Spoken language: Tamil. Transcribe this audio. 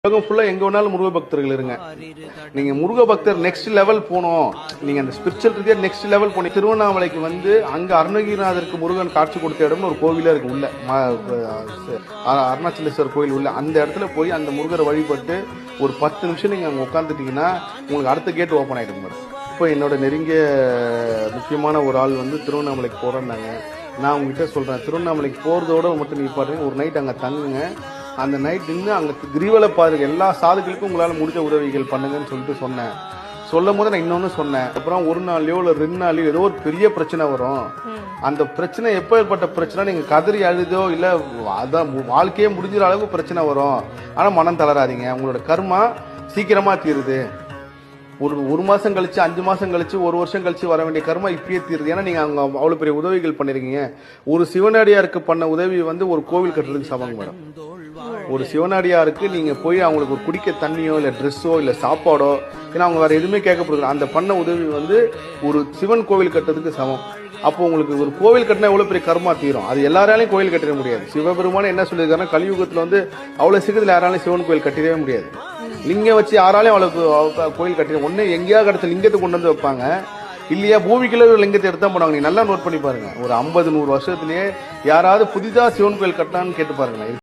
உலகம் ஃபுல்லா எங்க வேணாலும் முருக பக்தர்கள் இருங்க. நீங்க முருக பக்தர் நெக்ஸ்ட் லெவல் போனோம், நீங்க அந்த ஸ்பிரிச்சுவல் ரீதியா நெக்ஸ்ட் லெவல் போனீங்க. திருவண்ணாமலைக்கு வந்து அங்க அருணகிரிநாதருக்கு முருகன் காட்சி கொடுத்த இடம்னு ஒரு கோவிலா இருக்கு உள்ள, அருணாச்சலேஸ்வரர் கோயில் உள்ள. அந்த இடத்துல போய் அந்த முருகரை வழிபட்டு ஒரு 10 நிமிஷம் நீங்க அங்க உட்காந்துட்டீங்கன்னா உங்களுக்கு அடுத்த கேட் ஓப்பன் ஆயிடும் மேடம். இப்போ என்னோட நெருங்கிய முக்கியமான ஒரு ஆள் வந்து திருவண்ணாமலைக்கு போறேன்னாங்க. நான் உங்ககிட்ட சொல்றேன், திருவண்ணாமலைக்கு போறதோட மட்டும் நீ பாருங்க, ஒரு நைட் அங்க தங்குங்க. அந்த நைட் நின்று அங்க கிரிவலை பாருங்க, எல்லா சாதுக்களுக்கும் உங்களால முடிஞ்ச உதவிகள் பண்ணுங்கன்னு சொல்லிட்டு சொன்னேன். சொல்லும் போது நான் இன்னொன்னு சொன்னேன், அப்புறம் ஒரு நாளையோ இல்ல 2 நாளையோ ஏதோ ஒரு பெரிய பிரச்சனை வரும். அந்த பிரச்சனை எப்பேற்பட்ட பிரச்சனை, நீங்க கதறி அழுதோ இல்ல அதான் வாழ்க்கையே முடிஞ்சிற அளவுக்கு பிரச்சனை வரும். ஆனா மனம் தளராதீங்க, உங்களோட கர்மா சீக்கிரமா தீருது. ஒரு மாசம் கழிச்சு, 5 மாசம் கழிச்சு, 1 வருஷம் கழிச்சு வர வேண்டிய கர்மா இப்பயே தீருது. ஏன்னா நீங்க அங்க அவ்வளவு பெரிய உதவிகள் பண்ணிருக்கீங்க. ஒரு சிவனடியாருக்கு பண்ண உதவி வந்து ஒரு கோவில் கட்டுறதுக்கு சமம் மேடம். ஒரு சிவனடியாருக்கு நீங்க போய் அவங்களுக்கு ஒரு குடிக்க தண்ணியோ இல்ல ட்ரெஸ்ஸோ இல்ல சாப்பாடோ, ஏன்னா அவங்க வேற எதுவுமே கேட்கப்படுது, அந்த பண்ண உதவி வந்து ஒரு சிவன் கோவில் கட்டுறதுக்கு சமம். அப்போ உங்களுக்கு ஒரு கோவில் கட்டினா எவ்வளவு பெரிய கர்மா தீரும். அது எல்லாராலையும் கோவில் கட்டிட முடியாது. சிவபெருமான என்ன சொல்லியிருக்காருன்னா, கலியுகத்துல வந்து அவ்வளவு சீக்கிரத்தில் யாராலையும் சிவன் கோவில் கட்டிடவே முடியாது. லிங்கம் வச்சு யாராலையும் அவ்வளவு கோயில் கட்டிட, ஒண்ணு எங்கேயா கிடைச்ச லிங்கத்தை கொண்டு வந்து வைப்பாங்க, இல்லையா பூமிக்குள்ள ஒரு லிங்கத்தை எடுத்தா போனாங்க. நீங்க நல்லா நோட் பண்ணி பாருங்க, ஒரு 50-100 வருஷத்துலயே யாராவது புதிதா சிவன் கோயில் கட்டினான்னு கேட்டு பாருங்க.